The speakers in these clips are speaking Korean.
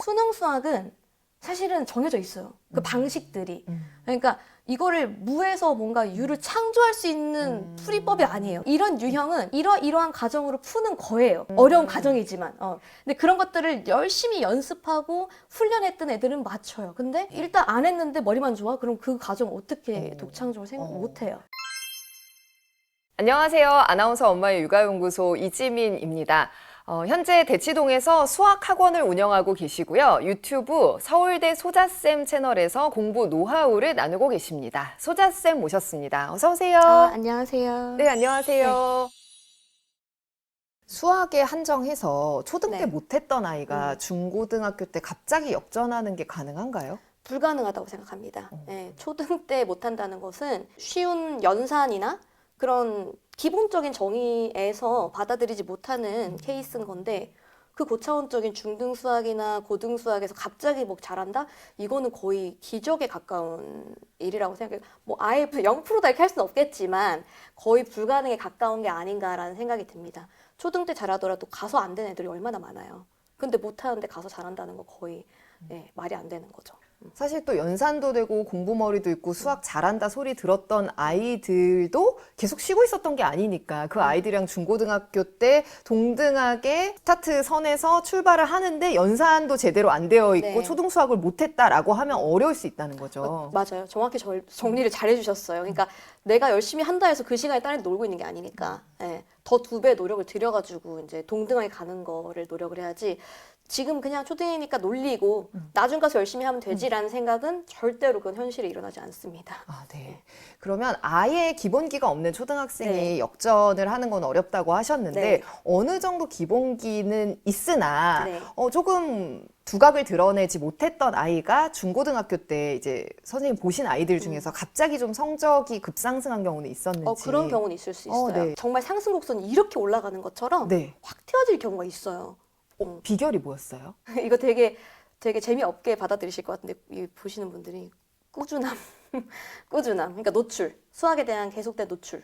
수능 수학은 사실은 정해져 있어요. 그 방식들이. 그러니까 이거를 무에서 뭔가 유를 창조할 수 있는 풀이법이 아니에요. 이런 유형은 이러한 과정으로 푸는 거예요. 어려운 과정이지만. 근데 그런 것들을 열심히 연습하고 훈련했던 애들은 맞춰요. 근데 일단 안 했는데 머리만 좋아? 그럼 그 과정 어떻게 독창적으로 생각 못 해요. 안녕하세요. 아나운서 엄마의 육아연구소 이지민입니다. 현재 대치동에서 수학학원을 운영하고 계시고요. 유튜브 서울대 소자쌤 채널에서 공부 노하우를 나누고 계십니다. 소자쌤 모셨습니다. 어서 오세요. 안녕하세요. 네, 안녕하세요. 수학에 한정해서 초등 때 네. 못했던 아이가 중고등학교 때 갑자기 역전하는 게 가능한가요? 불가능하다고 생각합니다. 네, 초등 때 못한다는 것은 쉬운 연산이나 그런 기본적인 정의에서 받아들이지 못하는 케이스인 건데 그 고차원적인 중등 수학이나 고등 수학에서 갑자기 뭐 잘한다? 이거는 거의 기적에 가까운 일이라고 생각해요. 뭐 아예 0%다 이렇게 할 수는 없겠지만 거의 불가능에 가까운 게 아닌가라는 생각이 듭니다. 초등 때 잘하더라도 가서 안 되는 애들이 얼마나 많아요. 근데 못하는데 가서 잘한다는 거 거의 말이 안 되는 거죠. 사실 또 연산도 되고 공부머리도 있고 수학 잘한다 소리 들었던 아이들도 계속 쉬고 있었던 게 아니니까 그 아이들이랑 중고등학교 때 동등하게 스타트 선에서 출발을 하는데 연산도 제대로 안 되어 있고 네. 초등 수학을 못했다라고 하면 어려울 수 있다는 거죠. 맞아요. 정확히 정리를 잘 해주셨어요. 그러니까 내가 열심히 한다 해서 그 시간에 다른 애 놀고 있는 게 아니니까 더 2배 노력을 들여가지고 이제 동등하게 가는 거를 노력을 해야지 지금 그냥 초등이니까 놀리고 나중 가서 열심히 하면 되지라는 생각은 절대로 그건 현실에 일어나지 않습니다. 아, 네. 그러면 아예 기본기가 없는 초등학생이 네. 역전을 하는 건 어렵다고 하셨는데 네. 어느 정도 기본기는 있으나 네. 조금 두각을 드러내지 못했던 아이가 중고등학교 때 이제 선생님 보신 아이들 중에서 갑자기 좀 성적이 급상승한 경우는 있었는지. 그런 경우는 있을 수 있어요. 네. 정말 상승 곡선이 이렇게 올라가는 것처럼 네. 확 튀어질 경우가 있어요. 비결이 뭐였어요? 이거 되게 재미없게 받아들이실 것 같은데 이 보시는 분들이 꾸준함, 꾸준함. 그러니까 노출, 수학에 대한 계속된 노출.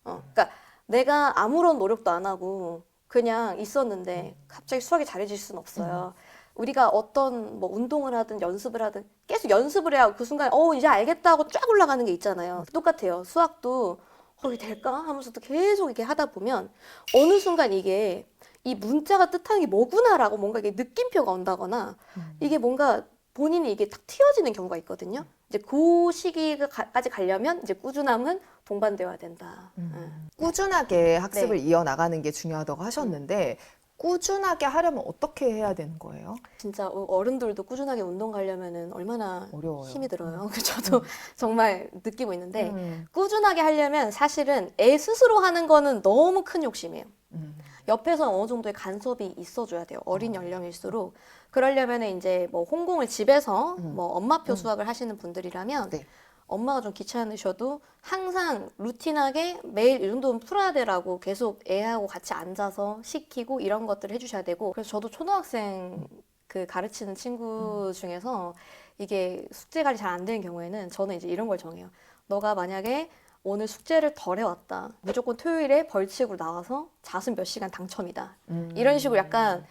그러니까 내가 아무런 노력도 안 하고 그냥 있었는데 갑자기 수학이 잘해질 수는 없어요. 우리가 어떤 뭐 운동을 하든 연습을 하든 계속 연습을 해야 그 순간 이제 알겠다 하고 쫙 올라가는 게 있잖아요. 똑같아요. 수학도 이게 될까 하면서도 계속 이렇게 하다 보면 어느 순간 이게 이 문자가 뜻하는 게 뭐구나라고 뭔가 이게 느낌표가 온다거나 이게 뭔가 본인이 이게 딱 튀어지는 경우가 있거든요. 이제 그 시기까지 가려면 이제 꾸준함은 동반되어야 된다. 꾸준하게 학습을 네. 이어나가는 게 중요하다고 하셨는데 꾸준하게 하려면 어떻게 해야 되는 거예요? 진짜 어른들도 꾸준하게 운동 가려면은 얼마나 어려워요. 힘이 들어요. 저도 정말 느끼고 있는데 음. 꾸준하게 하려면 사실은 애 스스로 하는 거는 너무 큰 욕심이에요. 음. 옆에서 어느 정도의 간섭이 있어줘야 돼요. 어린 연령일수록. 그러려면 이제 뭐 홍콩을 집에서 뭐 엄마표 수학을 하시는 분들이라면 네. 엄마가 좀 귀찮으셔도 항상 루틴하게 매일 이 정도는 풀어야 되라고 계속 애하고 같이 앉아서 시키고 이런 것들을 해주셔야 되고 그래서 저도 초등학생 그 가르치는 친구 중에서 이게 숙제가 잘 안 되는 경우에는 저는 이제 이런 걸 정해요. 너가 만약에 오늘 숙제를 덜 해왔다. 무조건 토요일에 벌칙으로 나와서 자습 몇 시간 당첨이다. 이런 식으로 약간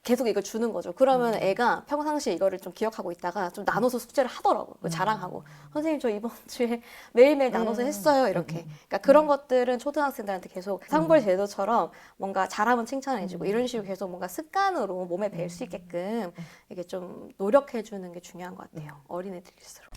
계속 이걸 주는 거죠. 그러면 애가 평상시에 이거를 좀 기억하고 있다가 좀 나눠서 숙제를 하더라고요. 자랑하고. 선생님 저 이번 주에 매일매일 나눠서 했어요. 이렇게. 그러니까 그런 것들은 초등학생들한테 계속 상벌 제도처럼 뭔가 잘하면 칭찬해주고 이런 식으로 계속 뭔가 습관으로 몸에 배일 수 있게끔 이게 좀 노력해주는 게 중요한 것 같아요. 어린애들일수록.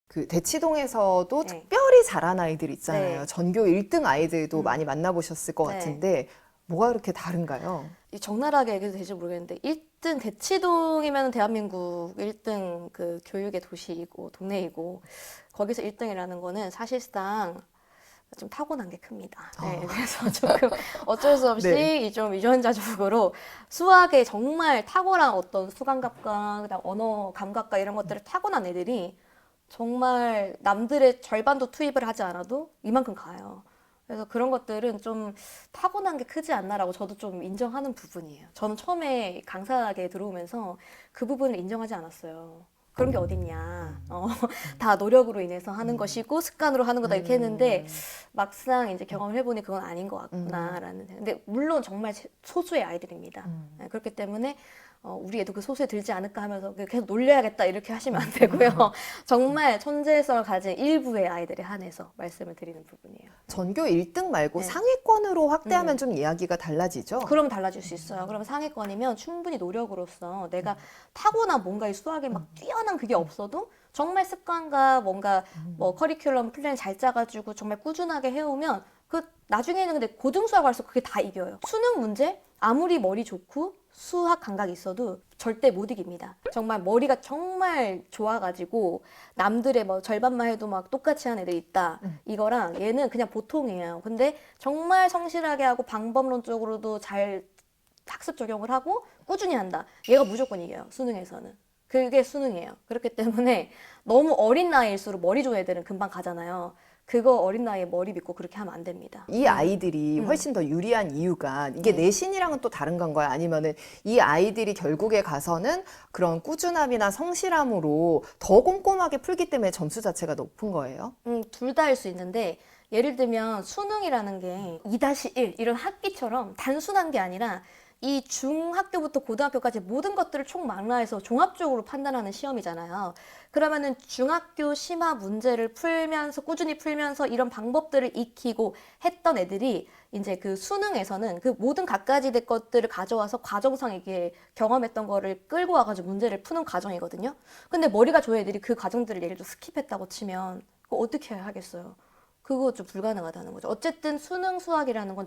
그 대치동에서도 네. 특별히 잘한 아이들 있잖아요. 네. 전교 1등 아이들도 많이 만나보셨을 것 네. 같은데 뭐가 그렇게 다른가요? 이 적나라하게 얘기해도 될지 모르겠는데 1등 대치동이면 대한민국 1등 그 교육의 도시이고 동네이고 거기서 1등이라는 거는 사실상 좀 타고난 게 큽니다. 네, 그래서 조금 어쩔 수 없이 네. 좀 유전자적으로 수학에 정말 탁월한 어떤 수감각과 그다음 언어 감각과 이런 것들을 타고난 애들이 정말 남들의 절반도 투입을 하지 않아도 이만큼 가요. 그래서 그런 것들은 좀 타고난 게 크지 않나라고 저도 좀 인정하는 부분이에요. 저는 처음에 강사하게 들어오면서 그 부분을 인정하지 않았어요. 그런 게 어딨냐. 다 노력으로 인해서 하는 것이고 습관으로 하는 거다 이렇게 했는데 막상 이제 경험을 해보니 그건 아닌 것 같구나라는. 근데 물론 정말 소수의 아이들입니다. 그렇기 때문에 우리 애도 그 소수에 들지 않을까 하면서 계속 놀려야겠다 이렇게 하시면 안 되고요. 정말 천재성을 가진 일부의 아이들에 한해서 말씀을 드리는 부분이에요. 전교 1등 말고 네. 상위권으로 확대하면 좀 이야기가 달라지죠? 그러면 달라질 수 있어요. 그러면 상위권이면 충분히 노력으로서 내가 타고난 뭔가 이 수학에 막 뛰어난 그게 없어도 정말 습관과 뭔가 뭐 커리큘럼 플랜 잘 짜가지고 정말 꾸준하게 해오면 그 나중에는 근데 고등수학 와서 그게 다 이겨요. 수능 문제 아무리 머리 좋고 수학 감각이 있어도 절대 못 이깁니다. 정말 머리가 정말 좋아가지고 남들의 뭐 절반만 해도 막 똑같이 하는 애들 있다. 이거랑 얘는 그냥 보통이에요. 근데 정말 성실하게 하고 방법론적으로도 잘 학습 적용을 하고 꾸준히 한다. 얘가 무조건 이겨요. 수능에서는. 그게 수능이에요. 그렇기 때문에 너무 어린 나이일수록 머리 좋은 애들은 금방 가잖아요. 그거 어린 나이에 머리 믿고 그렇게 하면 안 됩니다. 이 아이들이 훨씬 더 유리한 이유가 이게 네. 내신이랑은 또 다른 건가요? 아니면은 이 아이들이 결국에 가서는 그런 꾸준함이나 성실함으로 더 꼼꼼하게 풀기 때문에 점수 자체가 높은 거예요? 둘 다 할 수 있는데 예를 들면 수능이라는 게 2-1 이런 학기처럼 단순한 게 아니라 이 중학교부터 고등학교까지 모든 것들을 총망라해서 종합적으로 판단하는 시험이잖아요. 그러면은 중학교 심화 문제를 풀면서 꾸준히 풀면서 이런 방법들을 익히고 했던 애들이 이제 그 수능에서는 그 모든 갖가지 것들을 가져와서 과정상 이게 경험했던 거를 끌고 와가지고 문제를 푸는 과정이거든요. 근데 머리가 좋은 애들이 그 과정들을 예를 들어 스킵했다고 치면 그거 어떻게 하겠어요? 그거 좀 불가능하다는 거죠. 어쨌든 수능 수학이라는 건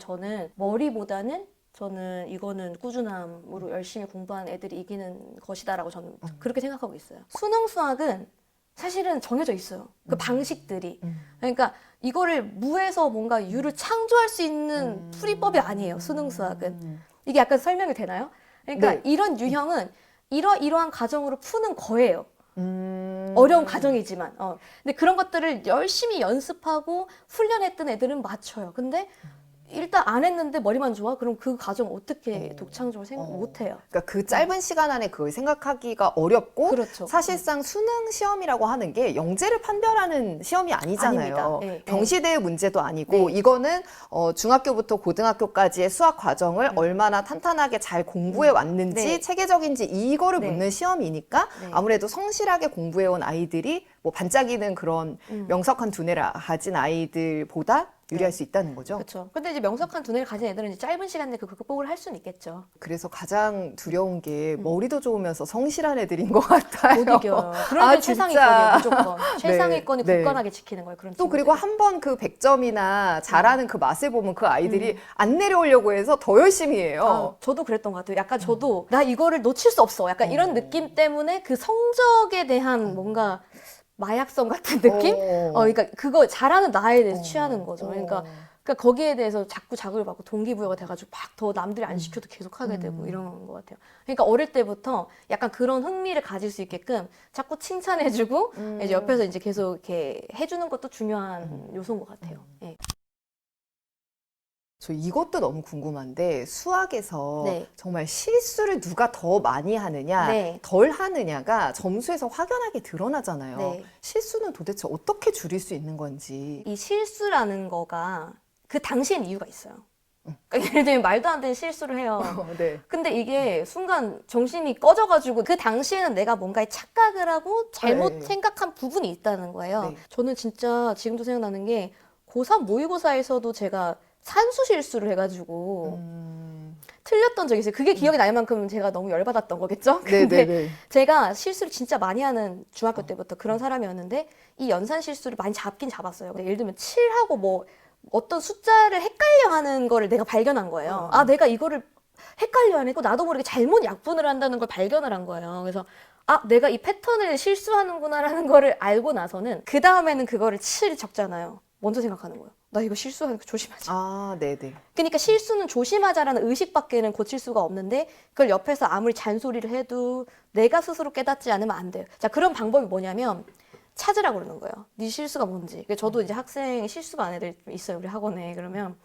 저는 이거는 꾸준함으로 열심히 공부한 애들이 이기는 것이다라고 저는 그렇게 생각하고 있어요. 수능 수학은 사실은 정해져 있어요. 그 방식들이. 그러니까 이거를 무에서 뭔가 유를 창조할 수 있는 풀이법이 아니에요. 수능 수학은. 이게 약간 설명이 되나요? 그러니까 네. 이런 유형은 이러이러한 과정으로 푸는 거예요. 어려운 과정이지만. 근데 그런 것들을 열심히 연습하고 훈련했던 애들은 맞춰요. 근데 일단 안 했는데 머리만 좋아? 그럼 그 과정 어떻게 독창적으로 생각 못 해요. 그러니까 그 짧은 시간 안에 그걸 생각하기가 어렵고 그렇죠. 사실상 수능 시험이라고 하는 게 영재를 판별하는 시험이 아니잖아요. 아닙니다. 네, 경시대의 문제도 아니고 네. 이거는 중학교부터 고등학교까지의 수학 과정을 얼마나 탄탄하게 잘 공부해 왔는지 네. 체계적인지 이거를 네. 묻는 시험이니까 네. 아무래도 성실하게 공부해온 아이들이 뭐 반짝이는 그런 명석한 두뇌를 가진 아이들보다 유리할 수 있다는 거죠. 그렇죠. 근데 이제 명석한 두뇌를 가진 애들은 이제 짧은 시간 내에 그 극복을 할 수는 있겠죠. 그래서 가장 두려운 게 머리도 좋으면서 성실한 애들인 것 같아요. 못 이겨요. 그럴 때 최상위권이에요, 무조건. 최상위권이 네. 굳건하게 지키는 거예요. 그런 또 그리고 친구들이. 한 번 그 100점이나 잘하는 그 맛을 보면 그 아이들이 안 내려오려고 해서 더 열심히 해요. 저도 그랬던 것 같아요. 약간 저도 나 이거를 놓칠 수 없어. 약간 이런 느낌 때문에 그 성적에 대한 뭔가 마약성 같은 느낌? 그러니까 그거 잘하는 나에 대해서 취하는 거죠. 그러니까 거기에 대해서 자꾸 자극을 받고 동기부여가 돼가지고 막 더 남들이 안 시켜도 계속 하게 되고 이런 것 같아요. 그러니까 어릴 때부터 약간 그런 흥미를 가질 수 있게끔 자꾸 칭찬해주고 이제 옆에서 이제 계속 이렇게 해주는 것도 중요한 요소인 것 같아요. 예. 저 이것도 너무 궁금한데 수학에서 네. 정말 실수를 누가 더 많이 하느냐, 네. 덜 하느냐가 점수에서 확연하게 드러나잖아요. 네. 실수는 도대체 어떻게 줄일 수 있는 건지. 이 실수라는 거가 그 당시엔 이유가 있어요. 그러니까 예를 들면 말도 안 되는 실수를 해요. 네. 근데 이게 순간 정신이 꺼져가지고 그 당시에는 내가 뭔가에 착각을 하고 잘못 네. 생각한 부분이 있다는 거예요. 네. 저는 진짜 지금도 생각나는 게 고3 모의고사에서도 제가 산수 실수를 해가지고 틀렸던 적이 있어요. 그게 기억이 날 만큼 제가 너무 열받았던 거겠죠? 근데 네네네. 제가 실수를 진짜 많이 하는 중학교 때부터 그런 사람이었는데 이 연산 실수를 많이 잡긴 잡았어요. 예를 들면 7하고 뭐 어떤 숫자를 헷갈려 하는 거를 내가 발견한 거예요. 아, 내가 이거를 헷갈려 하네. 나도 모르게 잘못 약분을 한다는 걸 발견을 한 거예요. 그래서 아, 내가 이 패턴을 실수하는구나라는 거를 알고 나서는 그 다음에는 그거를 7 적잖아요. 먼저 생각하는 거예요. 나 이거 실수하는 거 조심하자. 아, 네네. 그러니까 실수는 조심하자라는 의식밖에는 고칠 수가 없는데 그걸 옆에서 아무리 잔소리를 해도 내가 스스로 깨닫지 않으면 안 돼요. 자, 그런 방법이 뭐냐면 찾으라고 그러는 거예요. 네 실수가 뭔지. 저도 이제 학생 실수가 안 애들 있어요. 우리 학원에. 그러면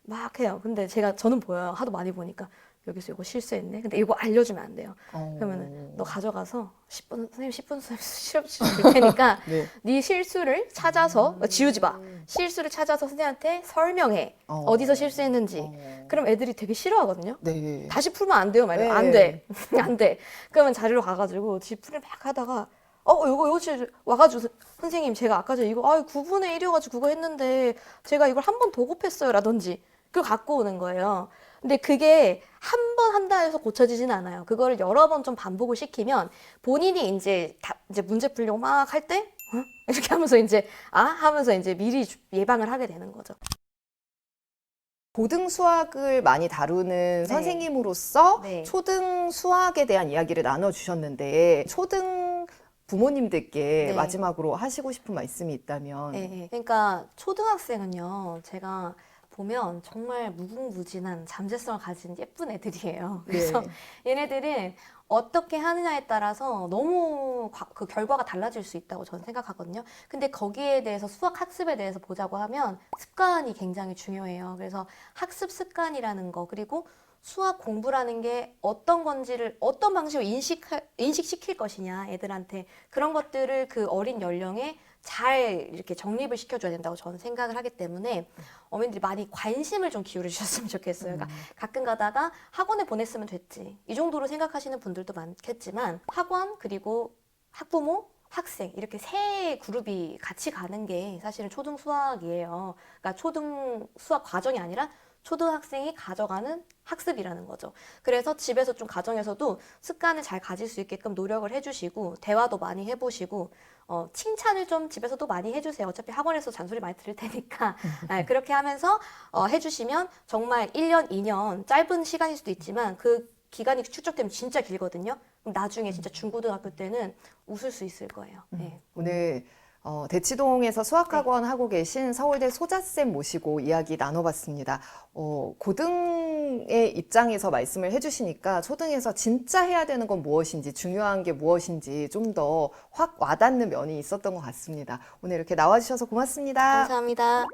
막 해요. 근데 저는 보여요. 하도 많이 보니까. 여기서 이거 실수했네. 근데 이거 알려주면 안 돼요. 어. 그러면은 너 가져가서 10분 선생님 10분 실습 줄 테니까 네. 네 실수를 찾아서 지우지 마. 실수를 찾아서 선생님한테 설명해. 어디서 실수했는지. 그럼 애들이 되게 싫어하거든요. 네. 다시 풀면 안 돼요. 말이에요. 네. 안 돼. 안 돼. 그러면 자리로 가가지고 지 풀을 막 하다가 이거 진짜 와가지고 선생님 제가 아까 전에 이거 9분의 1이어가지고 그거 했는데 제가 이걸 한 번 더 곱했어요. 라든지 그걸 갖고 오는 거예요. 근데 그게 한 번 한다 해서 고쳐지진 않아요. 그거를 여러 번 좀 반복을 시키면 본인이 이제 문제 풀려고 막 할 때 이렇게 하면서 이제 하면서 이제 미리 예방을 하게 되는 거죠. 고등 수학을 많이 다루는 선생님으로서 네. 초등 수학에 대한 이야기를 나눠주셨는데 초등 부모님들께 네. 마지막으로 하시고 싶은 말씀이 있다면 네. 그러니까 초등학생은요, 제가 보면 정말 무궁무진한 잠재성을 가진 예쁜 애들이에요. 그래서 네. 얘네들은 어떻게 하느냐에 따라서 너무 그 결과가 달라질 수 있다고 저는 생각하거든요. 근데 거기에 대해서 수학 학습에 대해서 보자고 하면 습관이 굉장히 중요해요. 그래서 학습 습관이라는 거, 그리고 수학 공부라는 게 어떤 건지를 어떤 방식으로 인식시킬 것이냐, 애들한테. 그런 것들을 그 어린 연령에 잘 이렇게 정립을 시켜줘야 된다고 저는 생각을 하기 때문에 어머님들이 많이 관심을 좀 기울여 주셨으면 좋겠어요. 그러니까 가끔 가다가 학원에 보냈으면 됐지. 이 정도로 생각하시는 분들도 많겠지만 학원 그리고 학부모 학생 이렇게 세 그룹이 같이 가는 게 사실은 초등 수학이에요. 그러니까 초등 수학 과정이 아니라 초등학생이 가져가는 학습이라는 거죠. 그래서 집에서 좀 가정에서도 습관을 잘 가질 수 있게끔 노력을 해주시고 대화도 많이 해보시고 칭찬을 좀 집에서도 많이 해주세요. 어차피 학원에서 잔소리 많이 들을 테니까 그렇게 하면서 해주시면 정말 1년, 2년 짧은 시간일 수도 있지만 그 기간이 축적되면 진짜 길거든요. 그럼 나중에 진짜 중고등학교 때는 웃을 수 있을 거예요. 네. 오늘 대치동에서 수학학원 하고 계신 서울대 소자쌤 모시고 이야기 나눠봤습니다. 고등의 입장에서 말씀을 해주시니까 초등에서 진짜 해야 되는 건 무엇인지, 중요한 게 무엇인지 좀 더 확 와닿는 면이 있었던 것 같습니다. 오늘 이렇게 나와주셔서 고맙습니다. 감사합니다.